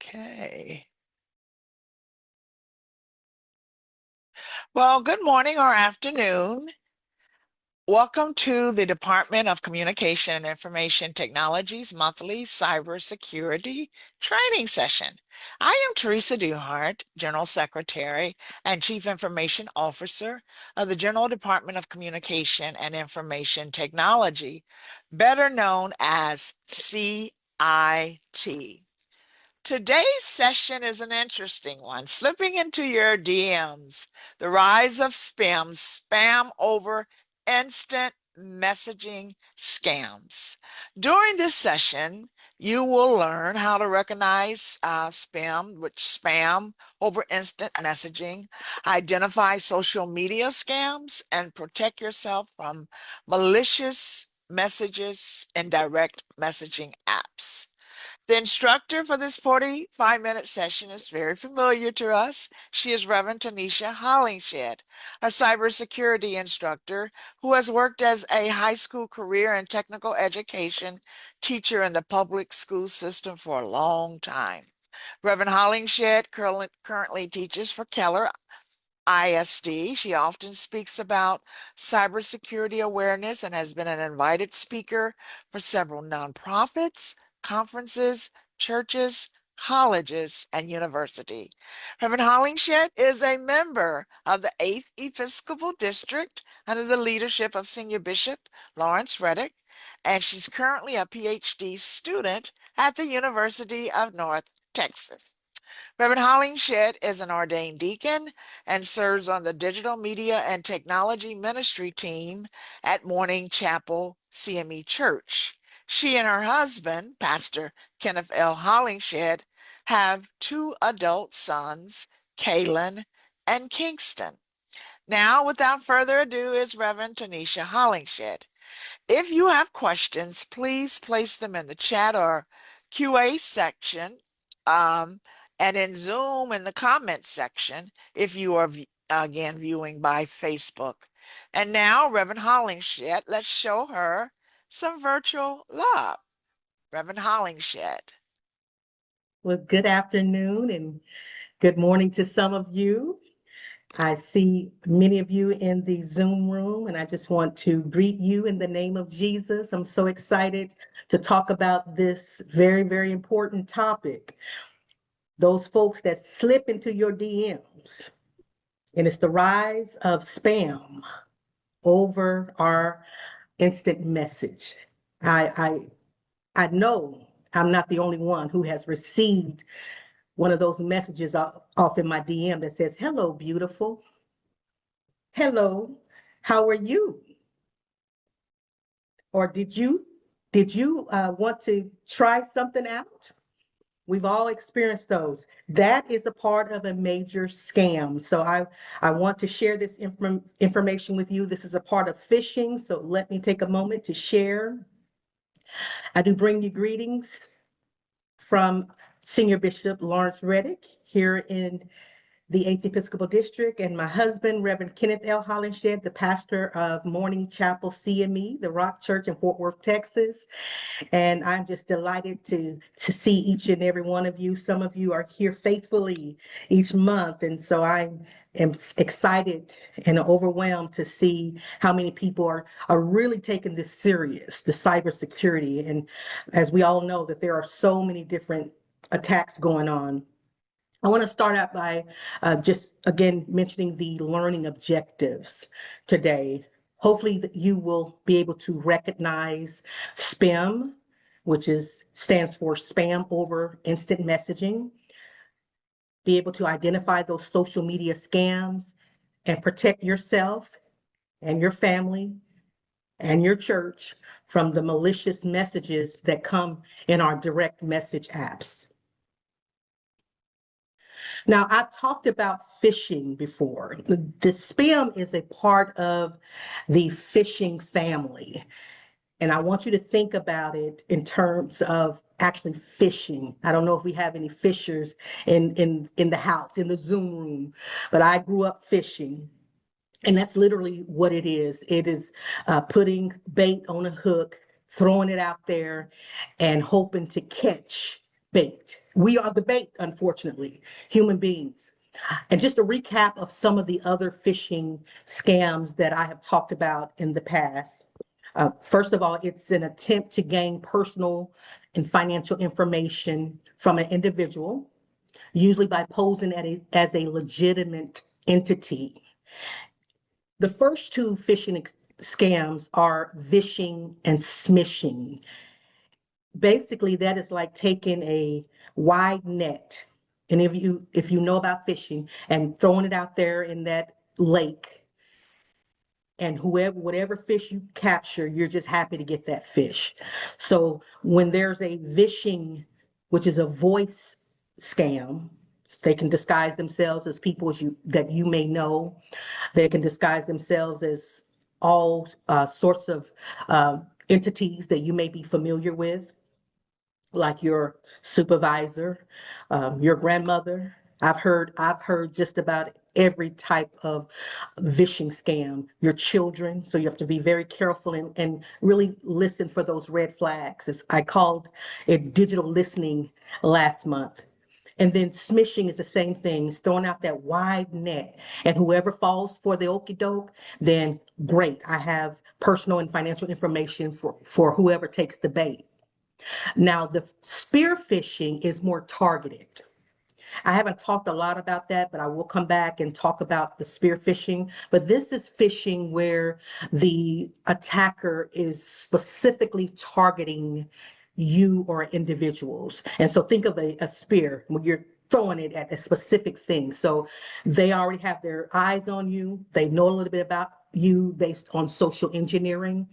Okay. Well, good morning or afternoon. Welcome to the Department of Communication and Information Technology's monthly cybersecurity training session. I am Teresa Duhart, General Secretary and Chief Information Officer of the General Department of Communication and Information Technology, better known as CIT. Today's session is an interesting one. Slipping into your DMs, the rise of spam over instant messaging scams. During this session, you will learn how to recognize spam over instant messaging, identify social media scams, and protect yourself from malicious messages in direct messaging apps. The instructor for this 45-minute session is very familiar to us. She is Reverend Tanesha Hollingshed, a cybersecurity instructor who has worked as a high school career and technical education teacher in the public school system for a long time. Reverend Hollingshed currently teaches for Keller ISD. She often speaks about cybersecurity awareness and has been an invited speaker for several nonprofits, conferences, churches, colleges, and university. Reverend Hollingshed is a member of the 8th Episcopal District under the leadership of Senior Bishop Lawrence Reddick, and she's currently a PhD student at the University of North Texas. Reverend Hollingshed is an ordained deacon and serves on the digital media and technology ministry team at Morning Chapel CME Church. She and her husband, Pastor Kenneth L. Hollingshed, have two adult sons, Kaylin and Kingston. Now, without further ado, is Reverend Tanesha Hollingshed. If you have questions, please place them in the chat or QA section, um, and in Zoom in the comments section if you are, again, viewing by Facebook. And now, Reverend Hollingshed, let's show her some virtual love. Reverend Hollingshed. Well, good afternoon and good morning to some of you. I see many of you in the Zoom room, and I just want to greet you in the name of Jesus. I'm so excited to talk about this very, very important topic. Those folks that slip into your DMs, and it's the rise of spam over our instant message. I know I'm not the only one who has received one of those messages off in my DM that says, "Hello, beautiful. Hello, how are you?" Or did you want to try something out? We've all experienced those. That is a part of a major scam. So I want to share this information with you. This is a part of phishing. So let me take a moment to share. I do bring you greetings from Senior Bishop Lawrence Reddick here in the 8th Episcopal District, and my husband, Reverend Kenneth L. Hollingshed, the pastor of Morning Chapel CME, the Rock Church in Fort Worth, Texas. And I'm just delighted to see each and every one of you. Some of you are here faithfully each month. And so I am excited and overwhelmed to see how many people are really taking this serious, the cybersecurity. And as we all know that there are so many different attacks going on. I want to start out by just again mentioning the learning objectives today. Hopefully that you will be able to recognize SPIM, which stands for spam over instant messaging, be able to identify those social media scams and protect yourself and your family and your church from the malicious messages that come in our direct message apps. Now, I've talked about phishing before. The spam is a part of the phishing family. And I want you to think about it in terms of actually phishing. I don't know if we have any fishers in the house, in the Zoom room, but I grew up fishing. And that's literally what it is. It is putting bait on a hook, throwing it out there, and hoping to catch bait, We are the bait, unfortunately, human beings. And just a recap of some of the other phishing scams that I have talked about in the past. First of all, it's an attempt to gain personal and financial information from an individual, usually by posing as a legitimate entity. The first two phishing scams are vishing and smishing. Basically, that is like taking a wide net, and if you know about fishing, and throwing it out there in that lake, and whatever fish you capture, you're just happy to get that fish. So when there's a vishing, which is a voice scam, they can disguise themselves as people that you may know. They can disguise themselves as all sorts of entities that you may be familiar with, like your supervisor, your grandmother. I've heard just about every type of vishing scam, your children. So you have to be very careful and really listen for those red flags. I called it digital listening last month. And then smishing is the same thing. It's throwing out that wide net. And whoever falls for the okie doke, then great. I have personal and financial information for whoever takes the bait. Now, the spear phishing is more targeted. I haven't talked a lot about that, but I will come back and talk about the spear phishing. But this is phishing where the attacker is specifically targeting you or individuals. And so think of a spear when you're throwing it at a specific thing. So they already have their eyes on you. They know a little bit about you based on social engineering.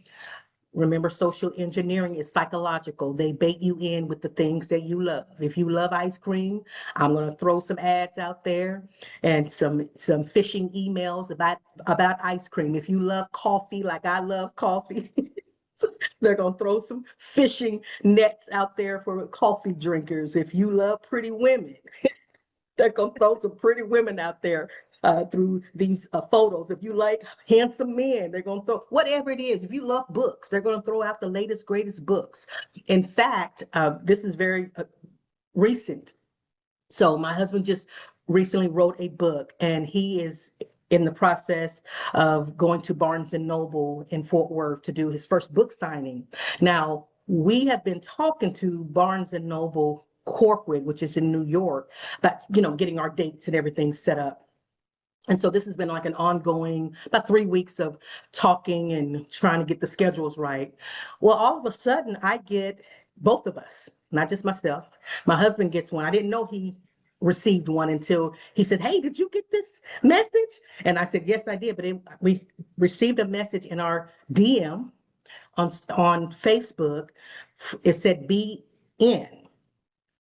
Remember, social engineering is psychological. They bait you in with the things that you love. If you love ice cream, I'm going to throw some ads out there and some phishing emails about ice cream. If you love coffee, like I love coffee, they're going to throw some phishing nets out there for coffee drinkers. If you love pretty women, they're going to throw some pretty women out there through these photos. If you like handsome men, they're going to throw whatever it is. If you love books, they're going to throw out the latest, greatest books. In fact, this is very recent. So my husband just recently wrote a book, and he is in the process of going to Barnes and Noble in Fort Worth to do his first book signing. Now, we have been talking to Barnes and Noble corporate, which is in New York, but getting our dates and everything set up. And so this has been like an ongoing, about 3 weeks of talking and trying to get the schedules right. Well, all of a sudden I get, both of us, not just myself, my husband gets one. I didn't know he received one until he said, "Hey, did you get this message?" And I said, "Yes, I did." But we received a message in our DM on Facebook. It said, "Be in."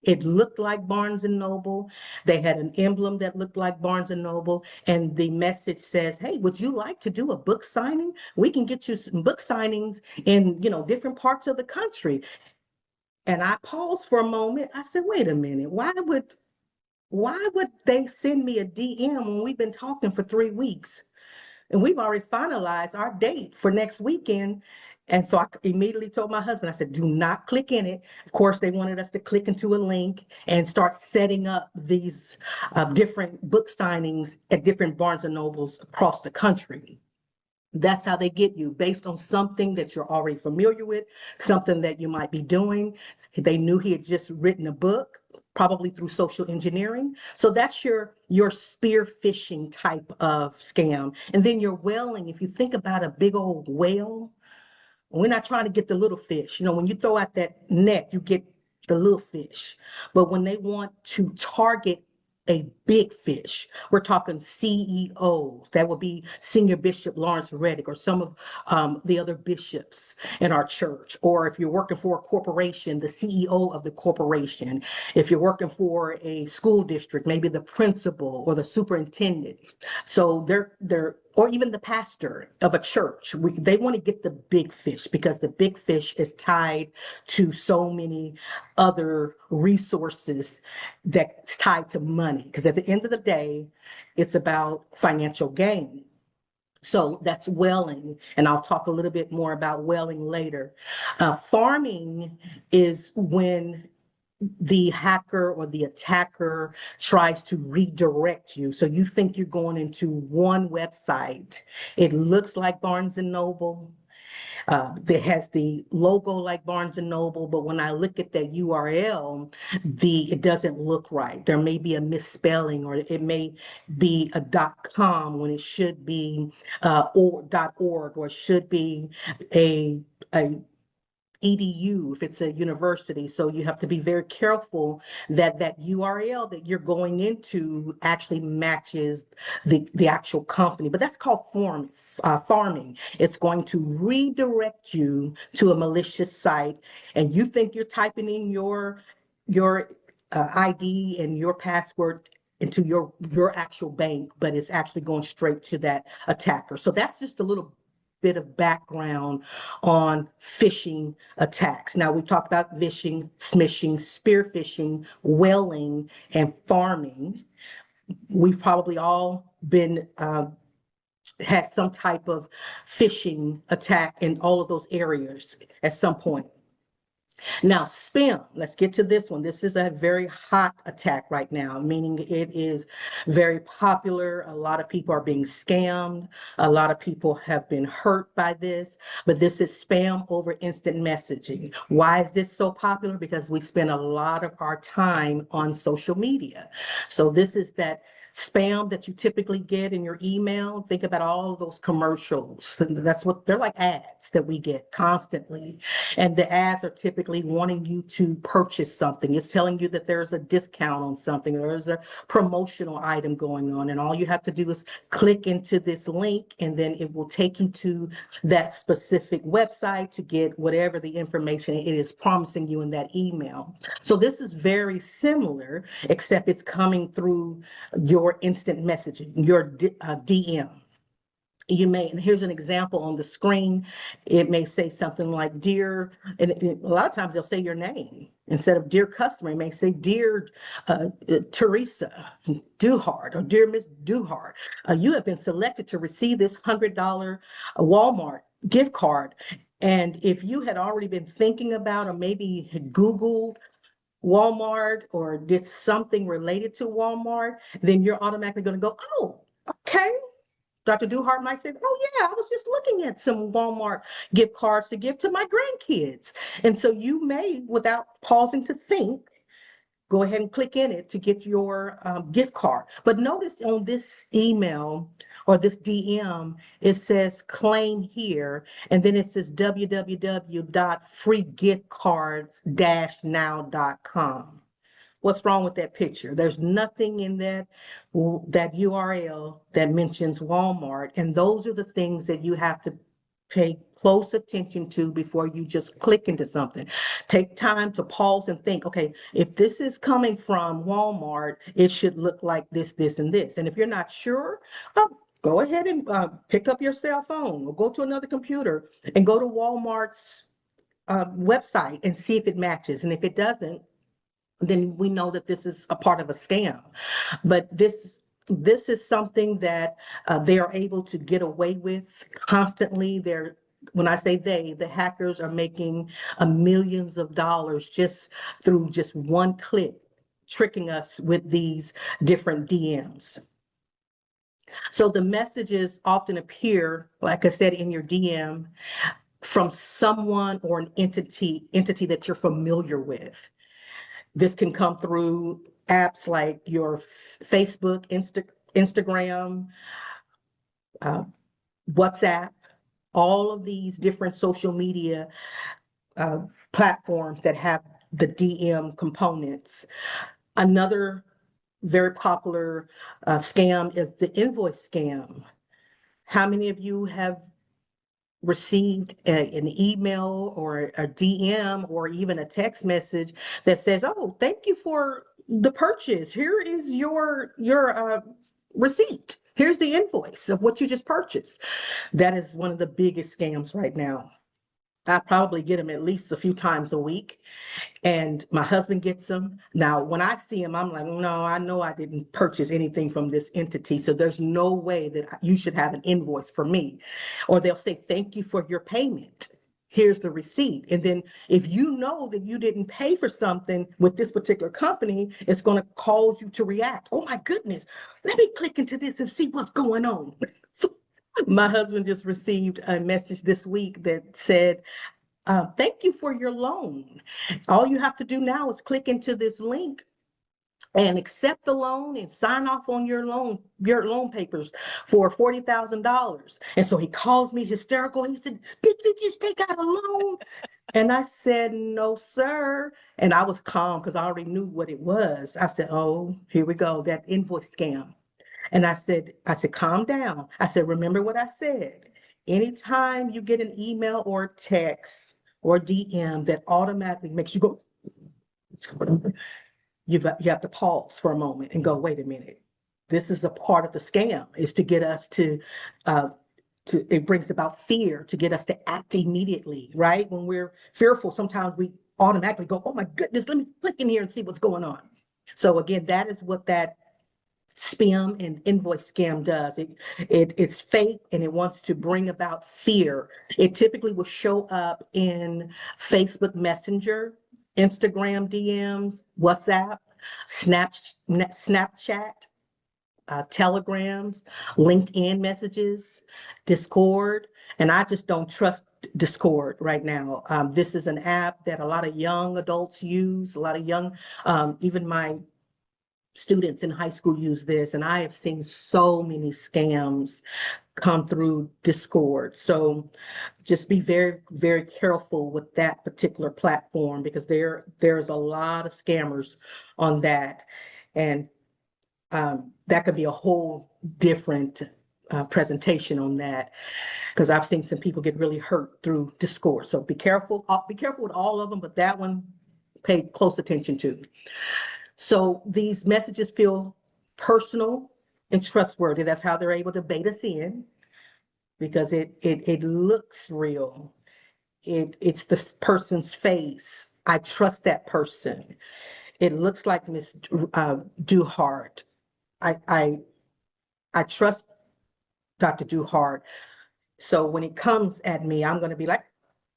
It looked like Barnes and Noble. They had an emblem that looked like Barnes and Noble. And the message says, "Hey, would you like to do a book signing? We can get you some book signings in, different parts of the country." And I paused for a moment. I said, "Wait a minute. Why would they send me a DM when we've been talking for 3 weeks? And we've already finalized our date for next weekend." And so I immediately told my husband, I said, "Do not click in it." Of course, they wanted us to click into a link and start setting up these different book signings at different Barnes and Nobles across the country. That's how they get you, based on something that you're already familiar with, something that you might be doing. They knew he had just written a book, probably through social engineering. So that's your spear phishing type of scam. And then your whaling, if you think about a big old whale, we're not trying to get the little fish. When you throw out that net, you get the little fish. But when they want to target a big fish, we're talking CEOs. That would be Senior Bishop Lawrence Reddick, or some of the other bishops in our church. Or if you're working for a corporation, the CEO of the corporation. If you're working for a school district, maybe the principal or the superintendent. So or even the pastor of a church. They want to get the big fish, because the big fish is tied to so many other resources that's tied to money. Because at the end of the day, it's about financial gain. So that's whaling, and I'll talk a little bit more about whaling later. Farming is when the hacker or the attacker tries to redirect you. So you think you're going into one website. It looks like Barnes and Noble. That has the logo like Barnes and Noble, but when I look at that URL, it doesn't look right. There may be a misspelling, or it may be a .com when it should be or .org, or should be a a edu if it's a university. So you have to be very careful that that URL that you're going into actually matches the actual company. But that's called farming. It's going to redirect you to a malicious site, and you think you're typing in your ID and your password into your actual bank, but it's actually going straight to that attacker. So that's just a little bit of background on phishing attacks. Now we talked about phishing, smishing, spear phishing, whaling, and farming. We've probably all been had some type of phishing attack in all of those areas at some point. Now, SPIM, let's get to this one. This is a very hot attack right now, meaning it is very popular. A lot of people are being scammed. A lot of people have been hurt by this, but this is spam over instant messaging. Why is this so popular? Because we spend a lot of our time on social media. So this is that spam that you typically get in your email. Think about all of those commercials. That's what they're like, ads that we get constantly. And the ads are typically wanting you to purchase something. It's telling you that there's a discount on something, or there's a promotional item going on. And all you have to do is click into this link, and then it will take you to that specific website to get whatever the information it is promising you in that email. So this is very similar, except it's coming through your instant messaging, your DM. You may, and here's an example on the screen. It may say something like, dear, and a lot of times they'll say your name. Instead of dear customer, it may say, dear Teresa Duhart, or dear Miss Duhart, you have been selected to receive this $100 Walmart gift card. And if you had already been thinking about, or maybe had Googled Walmart or did something related to Walmart, then you're automatically going to go, oh, okay. Dr. Duhart might say, oh, yeah, I was just looking at some Walmart gift cards to give to my grandkids. And so you may, without pausing to think, go ahead and click in it to get your gift card. But notice on this email or this DM, it says claim here, and then it says www.freegiftcards-now.com. What's wrong with that picture? There's nothing in that URL that mentions Walmart, and those are the things that you have to pay close attention to before you just click into something. Take time to pause and think, okay, if this is coming from Walmart, it should look like this, this, and this. And if you're not sure, go ahead and pick up your cell phone or go to another computer and go to Walmart's website and see if it matches. And if it doesn't, then we know that this is a part of a scam. But this is something that they are able to get away with constantly. When I say the hackers are making millions of dollars just through just one click, tricking us with these different DMs. So the messages often appear, like I said, in your DM from someone or an entity that you're familiar with. This can come through apps like your Facebook, Instagram, uh, WhatsApp, all of these different social media uh, platforms that have the DM components. Another very popular scam is the invoice scam. How many of you have received an email or a DM or even a text message that says, "Oh, thank you for the purchase. Here is your receipt. Here's the invoice of what you just purchased." That is one of the biggest scams right now. I probably get them at least a few times a week, and my husband gets them. Now, when I see them, I'm like, no, I know I didn't purchase anything from this entity, so there's no way that you should have an invoice for me. Or they'll say, thank you for your payment. here's the receipt. And then if you know that you didn't pay for something with this particular company, it's going to cause you to react. Oh my goodness, let me click into this and see what's going on. So my husband just received a message this week that said, thank you for your loan. All you have to do now is click into this link and accept the loan and sign off on your loan papers for $40,000. And so he calls me hysterical. He said, did you just take out a loan? And I said, no, sir. And I was calm because I already knew what it was. I said, oh, here we go, that invoice scam. And I said, calm down. I said, remember what I said. Anytime you get an email or text or DM that automatically makes you go, you have to pause for a moment and go, wait a minute. This is a part of the scam, is to get us it brings about fear, to get us to act immediately, right? When we're fearful, sometimes we automatically go, oh my goodness, let me click in here and see what's going on. So again, that is what that SPIM and invoice scam does. It's fake and it wants to bring about fear. It typically will show up in Facebook Messenger, Instagram DMs, WhatsApp, Snapchat, Telegrams, LinkedIn messages, Discord, and I just don't trust Discord right now. This is an app that a lot of young adults use, a lot of young, even my students in high school use this, and I have seen so many scams come through Discord. So just be very, very careful with that particular platform, because there's a lot of scammers on that. And that could be a whole different presentation on that, because I've seen some people get really hurt through Discord. So be careful. Be careful with all of them, but that one, pay close attention to. So these messages feel personal and trustworthy. That's how they're able to bait us in, because it looks real. It's the person's face. I trust that person. It looks like Miss Duhart. I trust Dr. Duhart. So when it comes at me, I'm going to be like,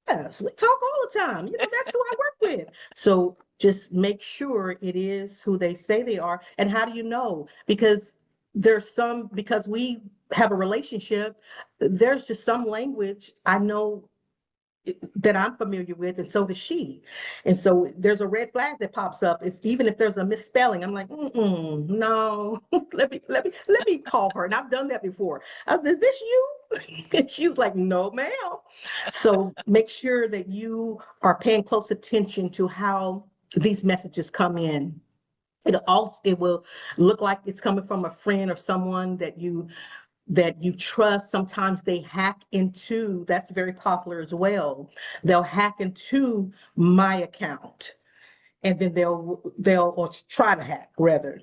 yes, we talk all the time. That's who I work with. So just make sure it is who they say they are. And how do you know? Because because we have a relationship, there's just some language I know that I'm familiar with, and so does she. And so there's a red flag that pops up. Even if there's a misspelling, I'm like, no, let me call her. And I've done that before. Is this you? And she's like, no, ma'am. So make sure that you are paying close attention to how these messages come in. It will look like it's coming from a friend or someone that you trust. Sometimes they hack into, that's very popular as well. They'll hack into my account, and then or try to hack, rather.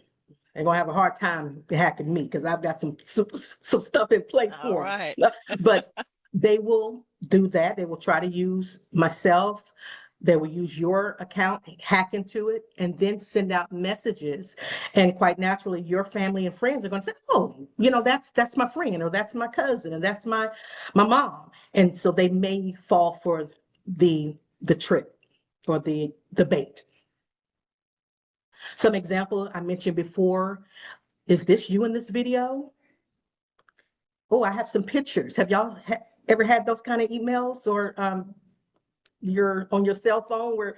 They're gonna have a hard time hacking me, because I've got some stuff in place All for right. them. But they will do that. They will try to use myself. They will use your account, hack into it, and then send out messages. And quite naturally, your family and friends are going to say, "Oh, that's my friend, or that's my cousin, and that's my mom." And so they may fall for the trick or the bait. Some example I mentioned before: is this you in this video? Oh, I have some pictures. Have y'all ever had those kind of emails, or you're on your cell phone where it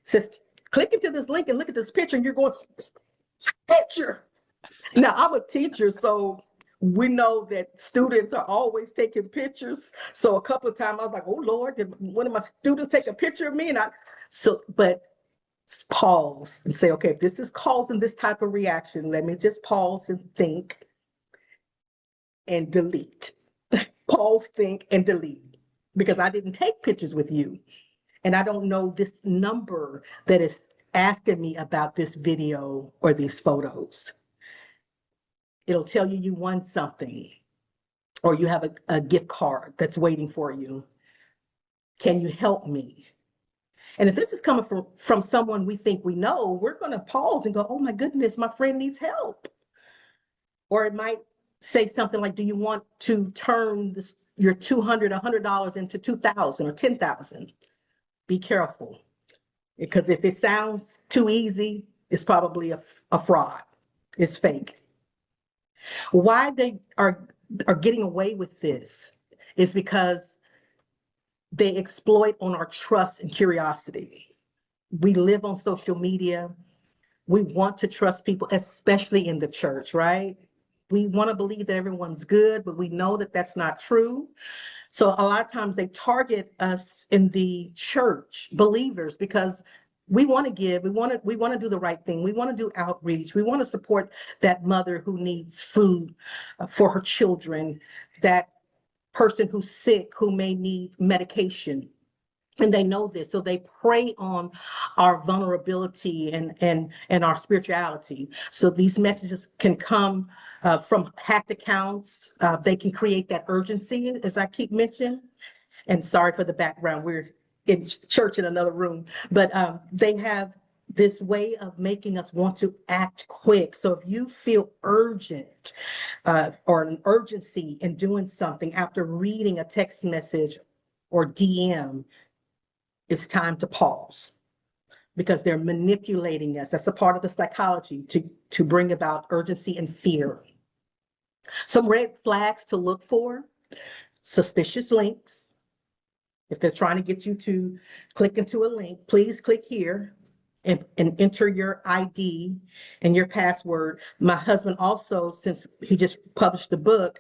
says, click into this link and look at this picture, and you're going, picture. Now, I'm a teacher, so we know that students are always taking pictures. So a couple of times I was like, oh Lord, did one of my students take a picture of me? But pause and say, okay, if this is causing this type of reaction, let me just pause and think and delete. Pause, think, and delete. Because I didn't take pictures with you. And I don't know this number that is asking me about this video or these photos. It'll tell you you won something, or you have a gift card that's waiting for you. Can you help me? And if this is coming from someone we think we know, we're going to pause and go, oh my goodness, my friend needs help. Or it might say something like, do you want to turn your $200, $100 into 2,000 or 10,000. Be careful, because if it sounds too easy, it's probably a fraud. It's fake. Why they are getting away with this is because they exploit on our trust and curiosity. We live on social media. We want to trust people, especially in the church, right? We want to believe that everyone's good, but we know that that's not true. So a lot of times they target us in the church, believers, because we want to give, we want to do the right thing. We want to do outreach. We want to support that mother who needs food for her children, that person who's sick, who may need medication. And they know this, so they prey on our vulnerability and our spirituality. So these messages can come from hacked accounts. They can create that urgency, as I keep mentioning. And sorry for the background, we're in church in another room, but they have this way of making us want to act quick. So if you feel urgent or an urgency in doing something after reading a text message or DM, it's time to pause, because they're manipulating us. That's a part of the psychology to bring about urgency and fear. Some red flags to look for: suspicious links. If they're trying to get you to click into a link, please click here and enter your ID and your password. My husband also, since he just published the book,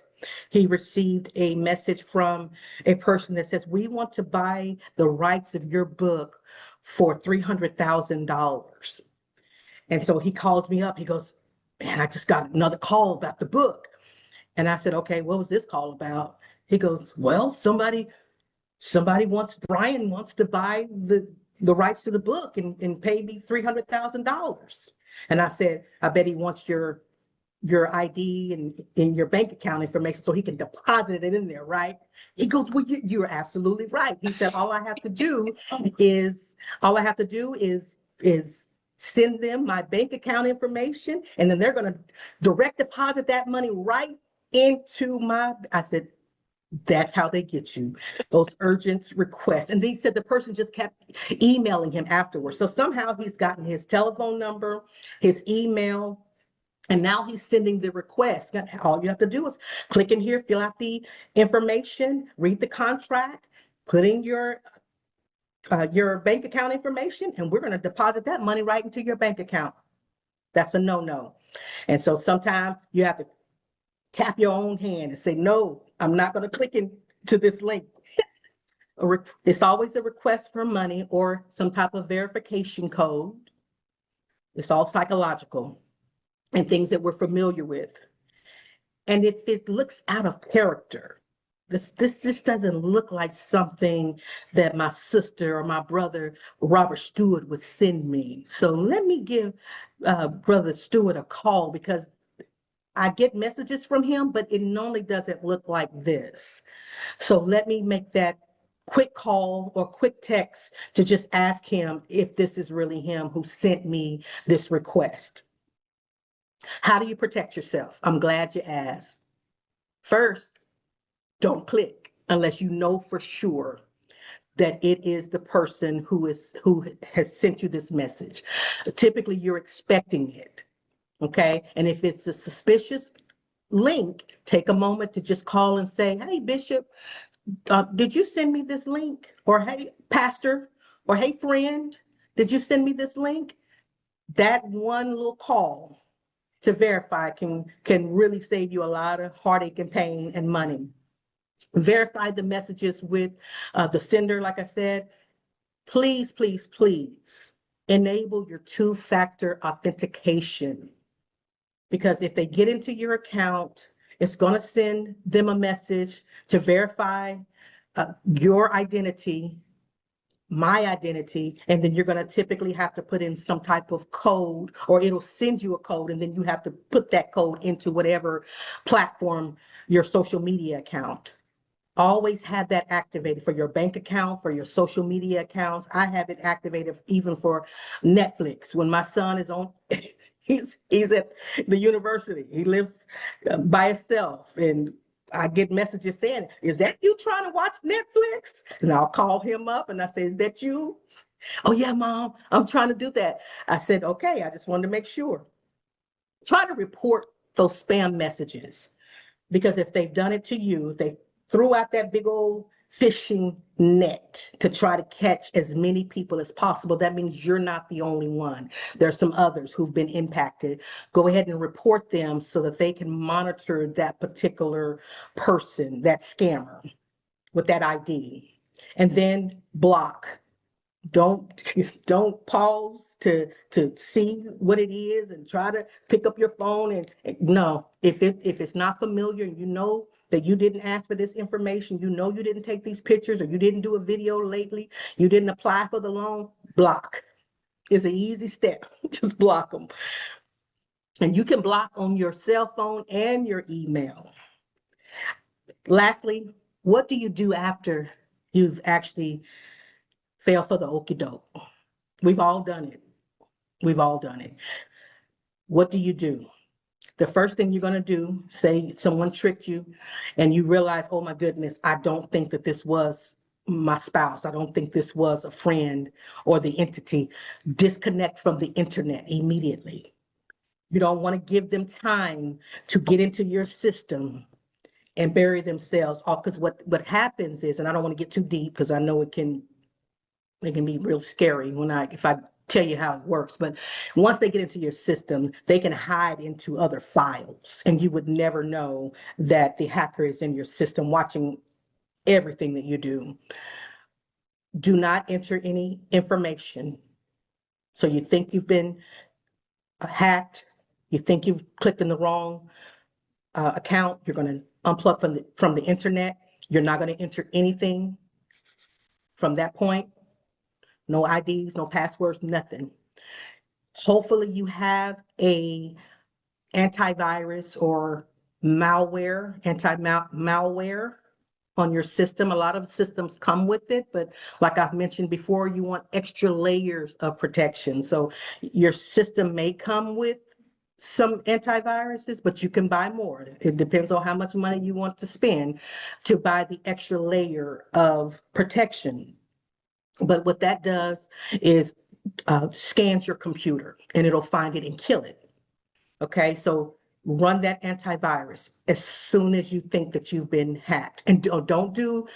he received a message from a person that says, we want to buy the rights of your book for $300,000. And so he calls me up. He goes, man, I just got another call about the book. And I said, okay, what was this call about? He goes, well, Brian wants to buy the rights to the book and pay me $300,000. And I said, I bet he wants your ID and your bank account information so he can deposit it in there, right? He goes, well, you're absolutely right. He said, all I have to do is send them my bank account information, and then they're going to direct deposit that money right into I said, that's how they get you, those urgent requests. And he said the person just kept emailing him afterwards. So somehow he's gotten his telephone number, his email, and now he's sending the request. All you have to do is click in here, fill out the information, read the contract, put in your bank account information, and we're going to deposit that money right into your bank account. That's a no-no. And so sometimes you have to tap your own hand and say, no, I'm not going to click into this link. It's always a request for money or some type of verification code. It's all psychological and things that we're familiar with. And if it looks out of character, this just doesn't look like something that my sister or my brother Robert Stewart would send me. So let me give Brother Stewart a call, because I get messages from him, but it normally doesn't look like this. So let me make that quick call or quick text to just ask him if this is really him who sent me this request. How do you protect yourself? I'm glad you asked. First, don't click unless you know for sure that it is the person who has sent you this message. Typically, you're expecting it. Okay. And if it's a suspicious link, take a moment to just call and say, hey, Bishop, did you send me this link? Or hey, Pastor, or hey, friend, did you send me this link? That one little call to verify can really save you a lot of heartache and pain and money. Verify the messages with the sender. Like I said, please, please, please enable your two-factor authentication. Because if they get into your account, it's going to send them a message to verify your identity, my identity, and then you're going to typically have to put in some type of code, or it'll send you a code, and then you have to put that code into whatever platform, your social media account. Always have that activated for your bank account, for your social media accounts. I have it activated even for Netflix. When my son is on, he's at the university. He lives by himself, and I get messages saying, is that you trying to watch Netflix? And I'll call him up and I say, is that you? Oh yeah, mom, I'm trying to do that. I said, okay, I just wanted to make sure. Try to report those spam messages, because if they've done it to you, if they threw out that big old fishing net to try to catch as many people as possible, that means you're not the only one. There's some others who've been impacted. Go ahead and report them so that they can monitor that particular person, that scammer, with that ID. And then block. Don't don't pause to see what it is and try to pick up your phone and no, if it's not familiar and you know that you didn't ask for this information, you know you didn't take these pictures, or you didn't do a video lately, you didn't apply for the loan, block. It's an easy step. Just block them. And you can block on your cell phone and your email. Lastly, what do you do after you've actually failed for the okie doke? We've all done it. We've all done it. What do you do? The first thing you're going to do, say someone tricked you and you realize, oh my goodness, I don't think that this was my spouse. I don't think this was a friend or the entity. Disconnect from the internet immediately. You don't want to give them time to get into your system and bury themselves off. Because what happens is, and I don't want to get too deep because I know it can be real scary if I tell you how it works, but once they get into your system, they can hide into other files and you would never know that the hacker is in your system watching everything that you do. Do not enter any information. So you think you've been hacked, you think you've clicked in the wrong account, you're going to unplug from the internet. You're not going to enter anything from that point. No IDs, no passwords, nothing. Hopefully you have a antivirus or anti-malware on your system. A lot of systems come with it, but like I've mentioned before, you want extra layers of protection. So your system may come with some antiviruses, but you can buy more. It depends on how much money you want to spend to buy the extra layer of protection. But what that does is scans your computer and it'll find it and kill it. Okay, so run that antivirus as soon as you think that you've been hacked. And don't do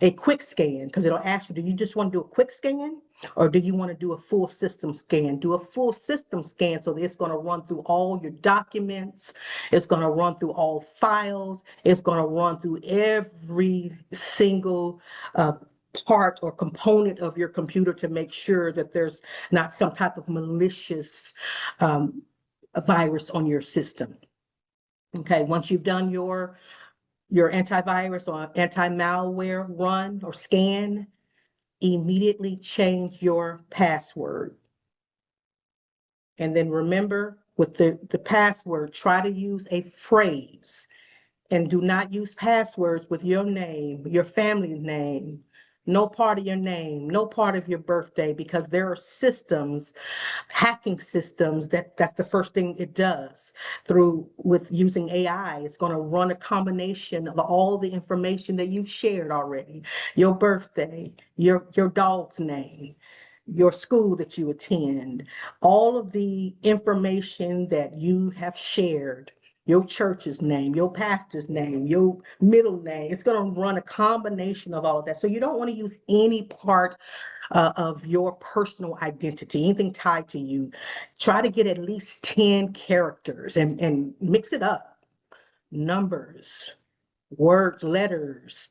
a quick scan, because it'll ask you, do you just want to do a quick scan or do you want to do a full system scan? Do a full system scan so that it's going to run through all your documents. It's going to run through all files. It's going to run through every single part or component of your computer to make sure that there's not some type of malicious a virus on your system. Okay, once you've done your antivirus or anti-malware run or scan, immediately change your password. And then remember, with the password, try to use a phrase, and do not use passwords with your name, your family name, no part of your name, no part of your birthday, because there are systems, hacking systems, that's the first thing it does. With using AI, it's going to run a combination of all the information that you've shared already, your birthday, your dog's name, your school that you attend, all of the information that you have shared, your church's name, your pastor's name, your middle name. It's going to run a combination of all of that. So you don't want to use any part of your personal identity, anything tied to you. Try to get at least 10 characters and mix it up. Numbers, words, letters,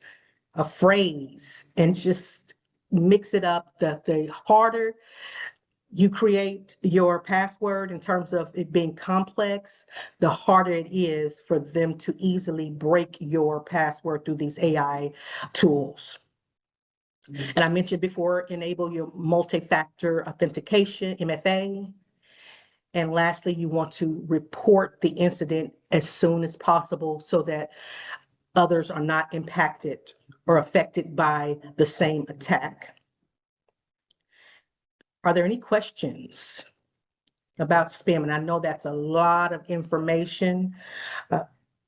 a phrase, and just mix it up. The harder you create your password in terms of it being complex, the harder it is for them to easily break your password through these AI tools. And I mentioned before, enable your multi-factor authentication, MFA. And lastly, you want to report the incident as soon as possible so that others are not impacted or affected by the same attack. Are there any questions about SPIM? And I know that's a lot of information.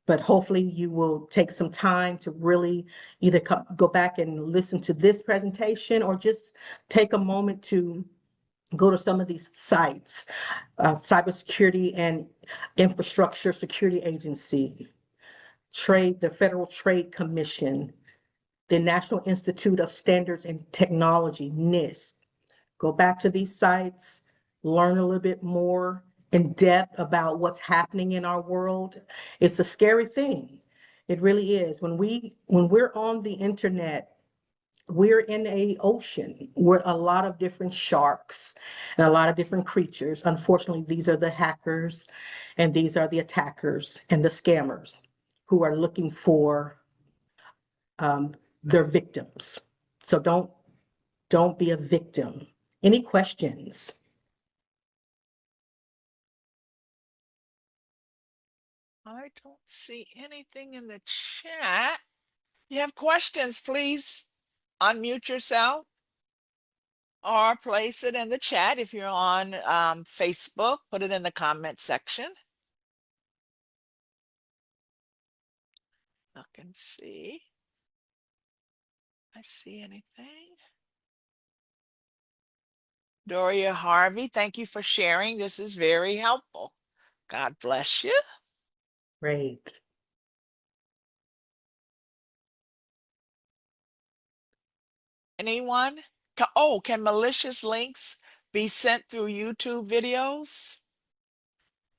but hopefully you will take some time to really either go back and listen to this presentation or just take a moment to go to some of these sites, Cybersecurity and Infrastructure Security Agency, the Federal Trade Commission, the National Institute of Standards and Technology, NIST. Go back to these sites, learn a little bit more in depth about what's happening in our world. It's a scary thing. It really is. When we're on the internet, we're in a ocean where a lot of different sharks and a lot of different creatures. Unfortunately, these are the hackers and these are the attackers and the scammers who are looking for their victims. So don't be a victim. Any questions? I don't see anything in the chat. You have questions, please unmute yourself or place it in the chat. If you're on Facebook, put it in the comment section. Look and see. I see anything. Doria Harvey, thank you for sharing. This is very helpful. God bless you. Great. Anyone? Can malicious links be sent through YouTube videos?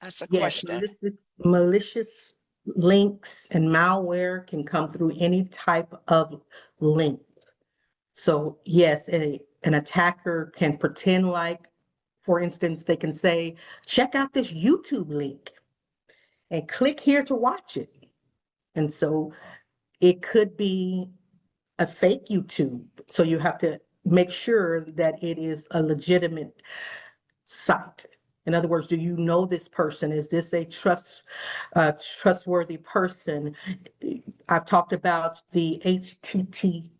That's a Yes, question. malicious links and malware can come through any type of link. So yes, an attacker can pretend like, for instance, they can say, check out this YouTube link and click here to watch it. And so it could be a fake YouTube. So you have to make sure that it is a legitimate site. In other words, do you know this person? Is this a trustworthy person? I've talked about the HTTPS,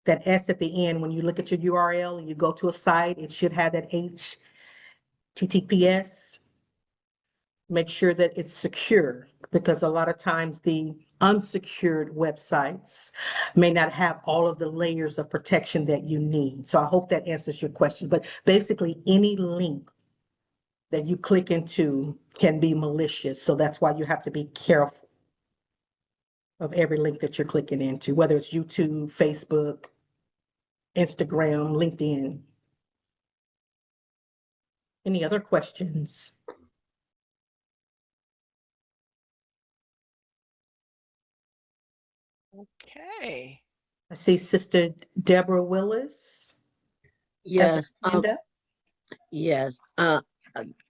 that S at the end. When you look at your URL and you go to a site, it should have that HTTPS. Make sure that it's secure, because a lot of times the unsecured websites may not have all of the layers of protection that you need. So I hope that answers your question. But basically, any link that you click into can be malicious. So that's why you have to be careful of every link that you're clicking into, whether it's YouTube, Facebook, Instagram, LinkedIn. Any other questions? Okay. I see Sister Deborah Willis has her Yes, hand up. yes.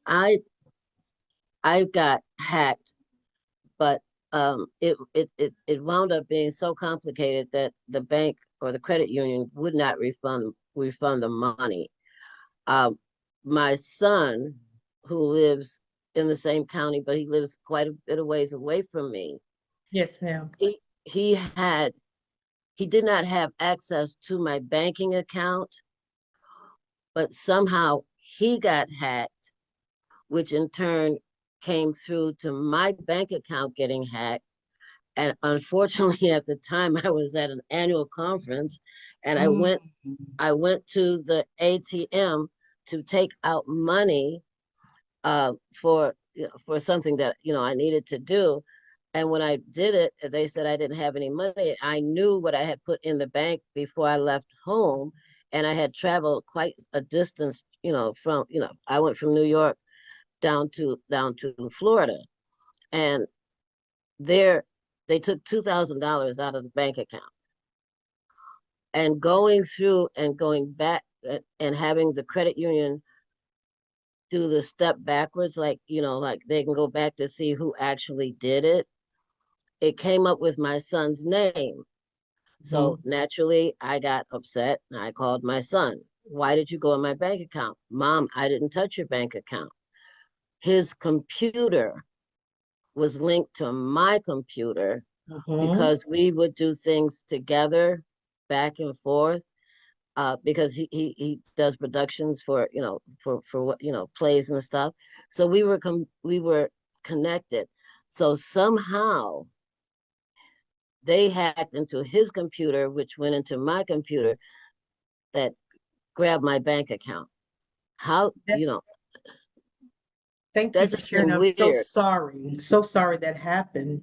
I I got hacked, but it wound up being so complicated that the bank or the credit union would not refund the money. Um, my son, who lives in the same county, but he lives quite a bit of ways away from me, Yes, ma'am. he had he did not have access to my banking account, but somehow he got hacked, which in turn came through to my bank account getting hacked. And unfortunately, at the time, I was at an annual conference, and Mm. I went to the ATM to take out money for something that I needed to do. And when I did it, they said I didn't have any money. I knew what I had put in the bank before I left home, and I had traveled quite a distance. From I went from New York down to Florida, and there they took $2,000 out of the bank account. And going through and going back and having the credit union do the step backwards, like they can go back to see who actually did it. It came up with my son's name. So Mhm. naturally, I got upset and I called my son. Why did you go in my bank account? Mom, I didn't touch your bank account. His computer was linked to my computer Mhm. because we would do things together back and forth. because he does productions for, for what, plays and stuff. So we were connected. So somehow they hacked into his computer, which went into my computer, that grabbed my bank account. How, Thank you that for just seemed sharing. I'm so weird. sorry. So sorry that happened.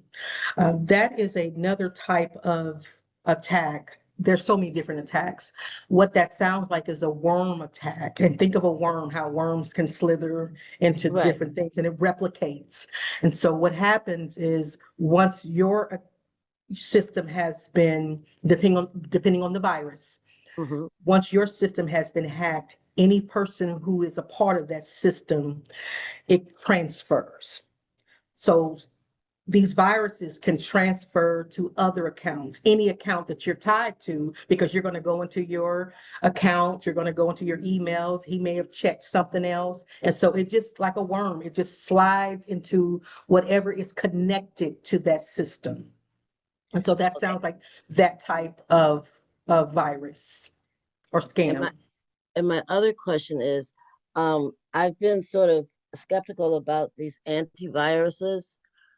That is another type of attack. There's so many different attacks. What that sounds like is a worm attack. And think of a worm, how worms can slither into Right. different things and it replicates. And so what happens is once your system has been, depending on the virus, Hmm. once your system has been hacked, any person who is a part of that system, it transfers. So these viruses can transfer to other accounts, any account that you're tied to, because you're going to go into your account, you're going to go into your emails. He may have checked something else. And so it just like a worm, it just slides into whatever is connected to that system. And so that Okay. sounds like that type of virus or And my scam. and my other question is, I've been sort of skeptical about these antiviruses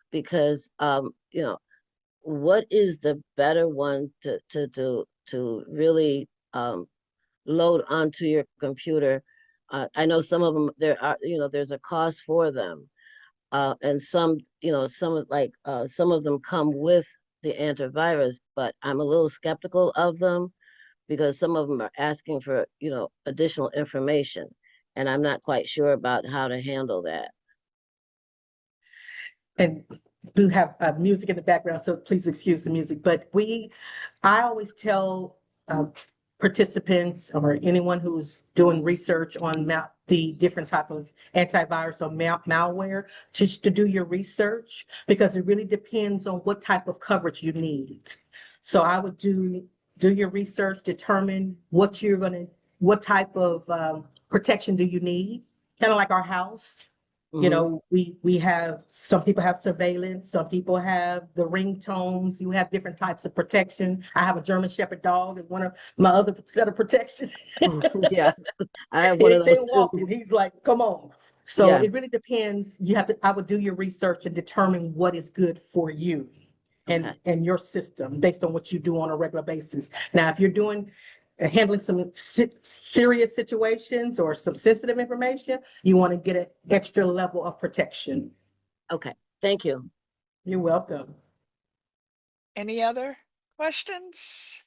because, what is the better one to really load onto your computer? I know some of them there's a cost for them, and some of them come with the antivirus, but I'm a little skeptical of them because some of them are asking for, additional information, and I'm not quite sure about how to handle that. And do have music in the background, so please excuse the music. But I always tell participants or anyone who's doing research on the different type of antivirus or malware just to do your research because it really depends on what type of coverage you need. So I would do your research, determine what type of protection do you need, kind of like our house. You Hmm. know, we have, some people have surveillance, some people have the ringtones, you have different types of protection. I have a German Shepherd dog as one of my other set of protection. Yeah, I have one of Anything those too. walking, he's like, come on. So Yeah. it really depends. I would do your research and determine what is good for you Okay. and your system based on what you do on a regular basis. Now, if you're doing handling some serious situations or some sensitive information, you want to get an extra level of protection. Okay. Thank you. You're welcome. Any other questions?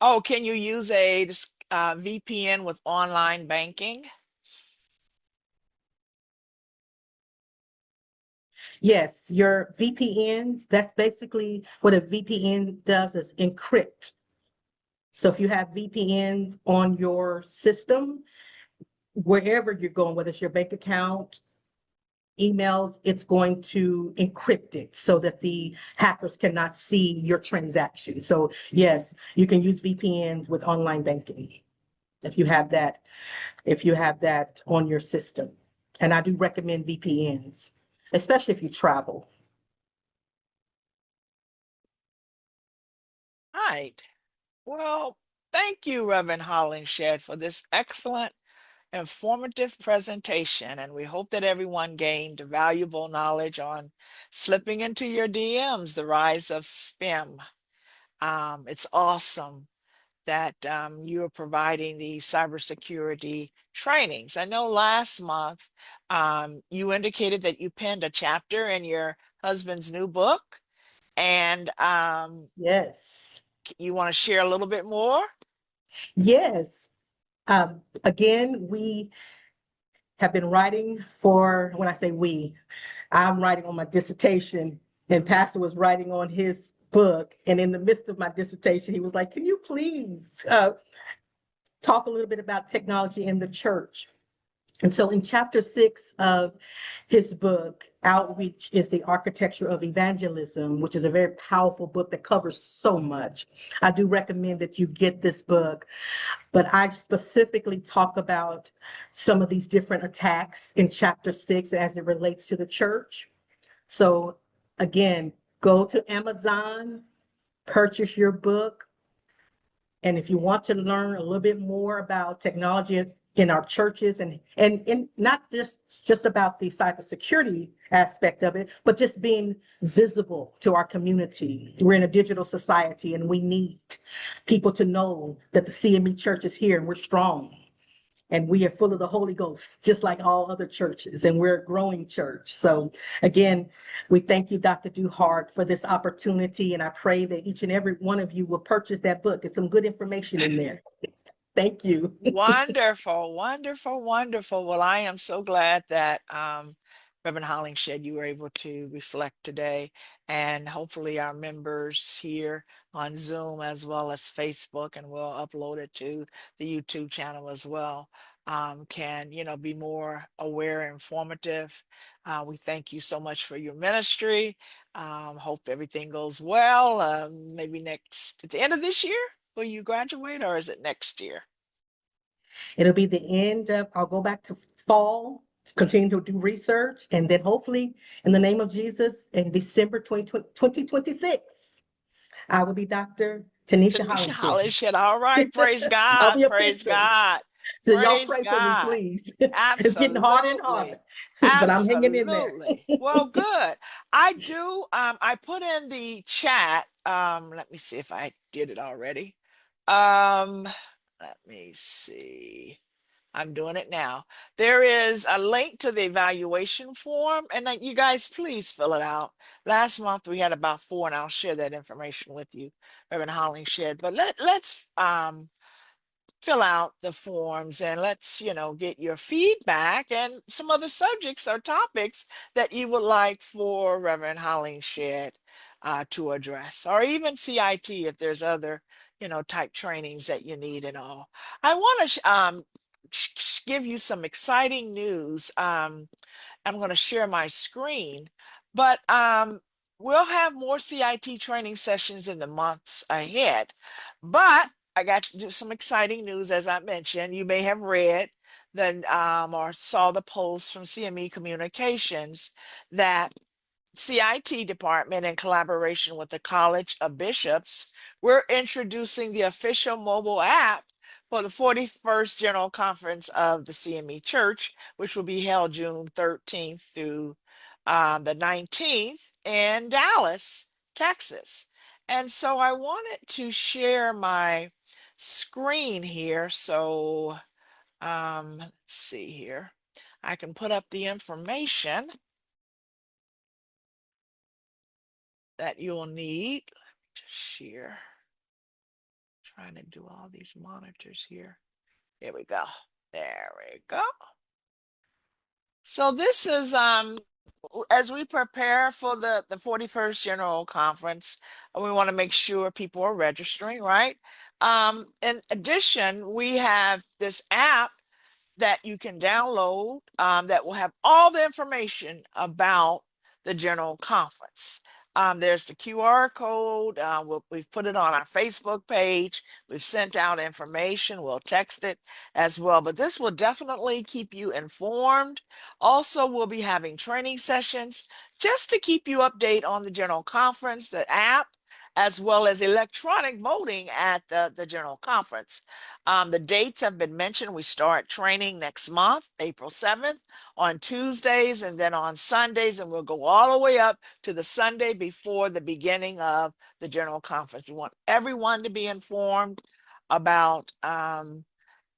Oh, can you use a VPN with online banking? Yes, your VPNs, that's basically what a VPN does is encrypt. So if you have VPNs on your system, wherever you're going, whether it's your bank account, emails, it's going to encrypt it so that the hackers cannot see your transaction. So yes, you can use VPNs with online banking if you have that, on your system. And I do recommend VPNs, especially if you travel. All right. Well, thank you, Reverend Hollingshed, for this excellent, informative presentation. And we hope that everyone gained valuable knowledge on slipping into your DMs, the rise of SPIM. It's awesome that you are providing the cybersecurity trainings. I know last month you indicated that you penned a chapter in your husband's new book, and Yes. you want to share a little bit more? Yes. Again, we have been writing for, when I say we, I'm writing on my dissertation, and Pastor was writing on his book. And in the midst of my dissertation, he was like, can you please talk a little bit about technology in the church? And so in chapter 6 of his book, Outreach is the Architecture of Evangelism, which is a very powerful book that covers so much. I do recommend that you get this book, but I specifically talk about some of these different attacks in chapter 6 as it relates to the church. So again, go to Amazon, purchase your book, And if you want to learn a little bit more about technology in our churches and not just about the cybersecurity aspect of it, but just being visible to our community. We're in a digital society and we need people to know that the CME church is here and we're strong. And we are full of the Holy Ghost, just like all other churches, and we're a growing church. So again, we thank you, Dr. Duhart, for this opportunity, and I pray that each and every one of you will purchase that book. There's some good information in there. Thank you. Wonderful, wonderful, wonderful. Well, I am so glad that Reverend Hollingshed, you were able to reflect today, and hopefully our members here on Zoom as well as Facebook, and we'll upload it to the YouTube channel as well, can, be more aware and informative. We thank you so much for your ministry. Hope everything goes well. Maybe at the end of this year, will you graduate, or is it next year? It'll be the end of, I'll go back to fall, continue to do research, and then hopefully, in the name of Jesus, in December 2026, I will be Dr. Tanesha Tanesha Hollingshed. Hollingshed. All right. Praise I'll God. be Praise official. God. So y'all Praise pray for me, God. please. It's getting harder and harder, Absolutely. but I'm hanging in there. Absolutely. Well, good. I put in the chat. Let me see if I did it already. Um, let me see. I'm doing it now. There is a link to the evaluation form, and you guys please fill it out. Last month we had about 4, and I'll share that information with you, Reverend Hollingshed. But let's fill out the forms, and let's get your feedback and some other subjects or topics that you would like for Reverend Hollingshed to address, or even CIT if there's other type trainings that you need and all. I want to give you some exciting news. I'm going to share my screen, but we'll have more CIT training sessions in the months ahead. But I got to do some exciting news, as I mentioned. You may have read or saw the post from CME Communications that CIT department, in collaboration with the College of Bishops, we're introducing the official mobile app for the 41st General Conference of the CME Church, which will be held June 13th through the 19th in Dallas, Texas. And so I wanted to share my screen here. So let's see here. I can put up the information that you'll need. Let me just share. Trying to do all these monitors here. Here we go. There we go. So this is as we prepare for the 41st General Conference, we want to make sure people are registering, right? In addition, we have this app that you can download that will have all the information about the General Conference. There's the QR code. We've put it on our Facebook page. We've sent out information. We'll text it as well. But this will definitely keep you informed. Also, we'll be having training sessions just to keep you updated on the General Conference, the app, as well as electronic voting at the General Conference. The dates have been mentioned. We start training next month, April 7th, on Tuesdays, and then on Sundays, and we'll go all the way up to the Sunday before the beginning of the General Conference. We want everyone to be informed about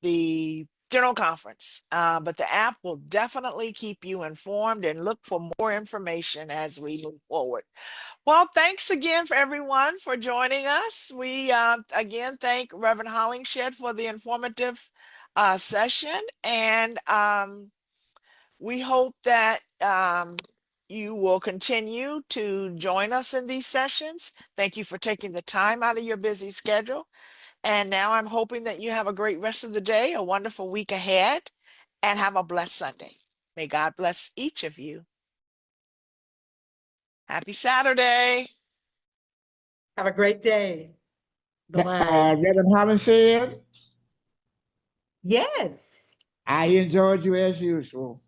the General Conference, but the app will definitely keep you informed, and look for more information as we move forward. Well, thanks again for everyone for joining us. We again thank Reverend Hollingshed for the informative session, and we hope that you will continue to join us in these sessions. Thank you for taking the time out of your busy schedule. And now I'm hoping that you have a great rest of the day, a wonderful week ahead, and have a blessed Sunday. May God bless each of you. Happy Saturday. Have a great day. Bye-bye. Reverend Hollingshed, Yes. I enjoyed you as usual.